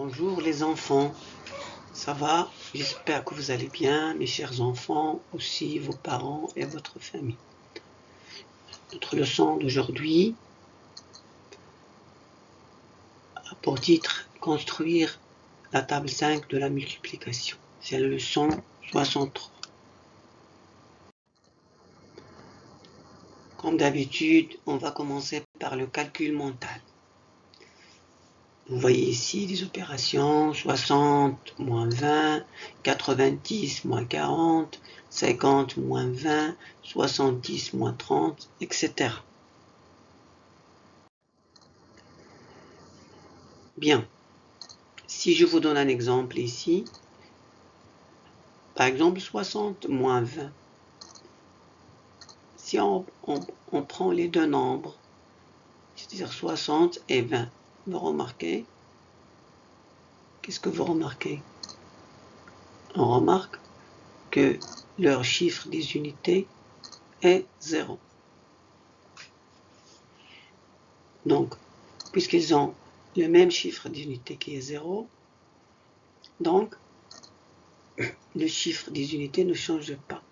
Bonjour les enfants, ça va? J'espère que vous allez bien, mes chers enfants, aussi vos parents et votre famille. Notre leçon d'aujourd'hui a pour titre « Construire la table 5 de la multiplication ». C'est la leçon 63. Comme d'habitude, on va commencer par le calcul mental. Vous voyez ici des opérations 60 moins 20, 90 moins 40, 50 moins 20, 70 moins 30, etc. Bien. Si je vous donne un exemple ici, par exemple 60 moins 20. Si on prend les deux nombres, c'est-à-dire 60 et 20, vous remarquez, qu'est-ce que vous remarquez? On remarque que leur chiffre des unités est 0. Donc, puisqu'ils ont le même chiffre d'unité qui est 0, donc le chiffre des unités ne change pas.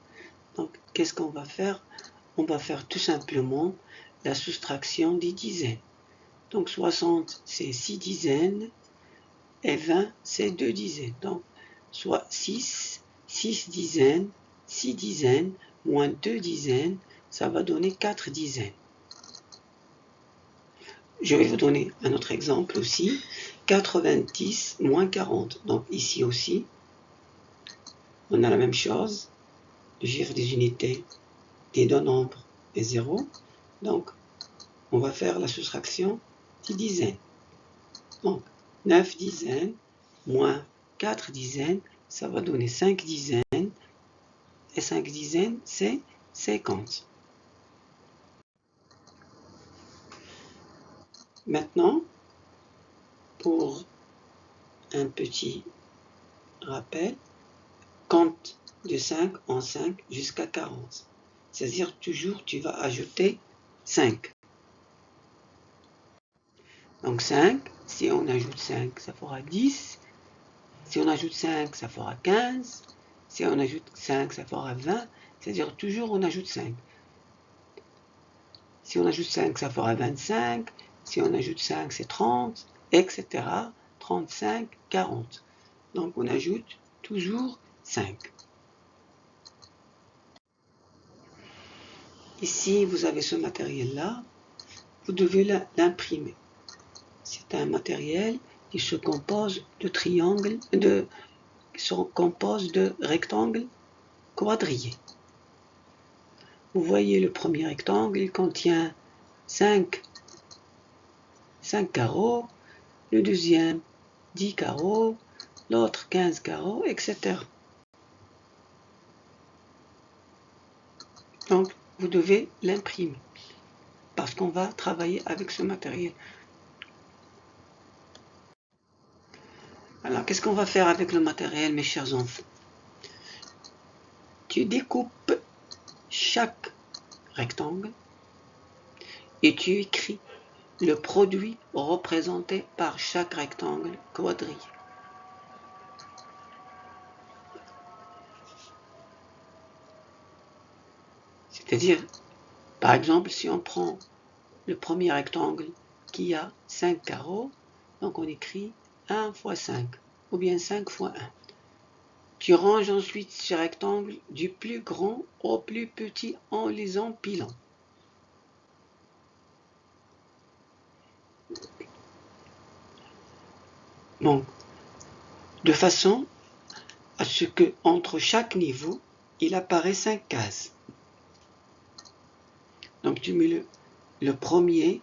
Donc, qu'est-ce qu'on va faire? On va faire tout simplement la soustraction des dizaines. Donc, 60, c'est 6 dizaines, et 20, c'est 2 dizaines. Donc, soit 6 dizaines, 6 dizaines, moins 2 dizaines, ça va donner 4 dizaines. Je vais vous donner un autre exemple aussi. 90 moins 40. Donc ici aussi, on a la même chose. Le chiffre des unités des deux nombres est 0. Donc, on va faire la soustraction des dizaines. Donc, 9 dizaines moins 4 dizaines, ça va donner 5 dizaines. Et 5 dizaines, c'est 50. Maintenant, pour un petit rappel, compte de 5 en 5 jusqu'à 40. C'est-à-dire toujours tu vas ajouter 5. Donc 5, si on ajoute 5, ça fera 10. Si on ajoute 5, ça fera 15. Si on ajoute 5, ça fera 20. C'est-à-dire toujours on ajoute 5. Si on ajoute 5, ça fera 25. Si on ajoute 5, c'est 30, etc. 35, 40. Donc on ajoute toujours 5. Ici, vous avez ce matériel-là. Vous devez l'imprimer. C'est un matériel qui se compose de triangles, rectangles quadrillés. Vous voyez le premier rectangle, il contient 5 carreaux, le deuxième 10 carreaux, l'autre 15 carreaux, etc. Donc, vous devez l'imprimer parce qu'on va travailler avec ce matériel. Alors, qu'est-ce qu'on va faire avec le matériel, mes chers enfants? Tu découpes chaque rectangle et tu écris le produit représenté par chaque rectangle quadrillé. C'est-à-dire, par exemple, si on prend le premier rectangle qui a 5 carreaux, donc on écrit 1 fois 5, ou bien 5 fois 1. Tu ranges ensuite ces rectangles du plus grand au plus petit en les empilant. Donc, de façon à ce que entre chaque niveau, il apparaît 5 cases. Donc tu mets le premier,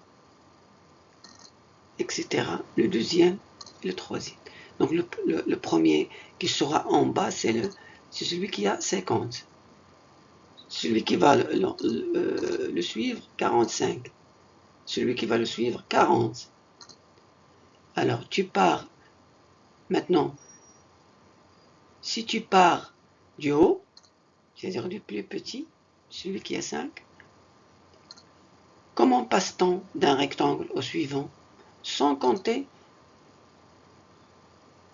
etc. Le deuxième et le troisième. Donc le premier qui sera en bas, c'est celui qui a 50. Celui qui va le suivre, 45. Celui qui va le suivre, 40. Alors tu pars maintenant. Si tu pars du haut, c'est-à-dire du plus petit, celui qui a 5, comment passe-t-on d'un rectangle au suivant sans compter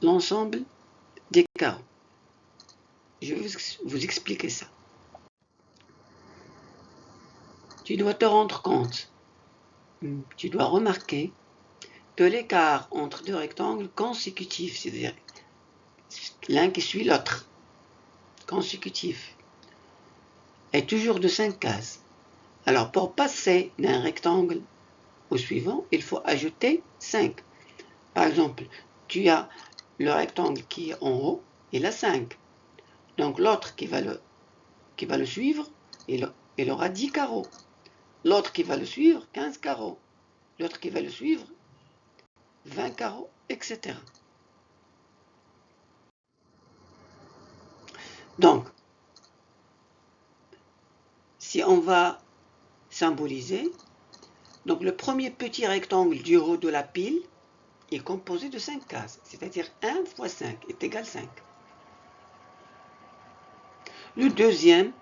l'ensemble des carreaux. Je vais vous expliquer ça. Tu dois te rendre compte, tu dois remarquer que l'écart entre deux rectangles consécutifs, c'est-à-dire l'un qui suit l'autre, consécutif, est toujours de 5 cases. Alors pour passer d'un rectangle au suivant, il faut ajouter 5. Par exemple, tu as le rectangle qui est en haut, il a 5. Donc l'autre qui va le suivre, il aura 10 carreaux. L'autre qui va le suivre, 15 carreaux. L'autre qui va le suivre, 20 carreaux, etc. Donc, si on va symboliser, donc le premier petit rectangle du haut de la pile est composé de 5 cases, c'est-à-dire 1 fois 5 est égal à 5. Le deuxième,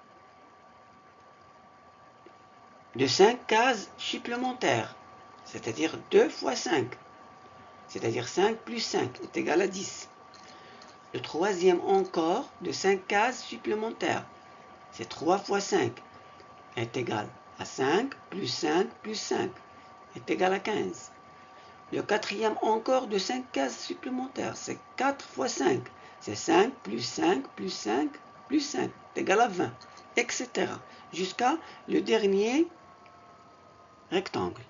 de 5 cases supplémentaires, c'est-à-dire 2 fois 5, c'est-à-dire 5 plus 5 est égal à 10. Le troisième encore, de 5 cases supplémentaires, c'est 3 fois 5 est égal à 5 plus 5 plus 5 est égal à 15. Le quatrième encore de 5 cases supplémentaires, c'est 4 fois 5. C'est 5 plus 5 plus 5 plus 5 est égal à 20, etc. Jusqu'à le dernier rectangle.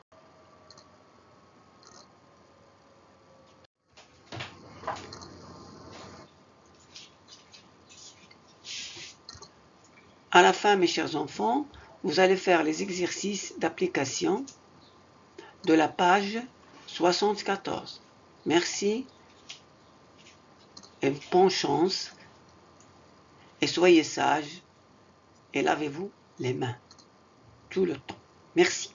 À la fin, mes chers enfants, vous allez faire les exercices d'application de la page 74. Merci et bonne chance. Et soyez sages et lavez-vous les mains tout le temps. Merci.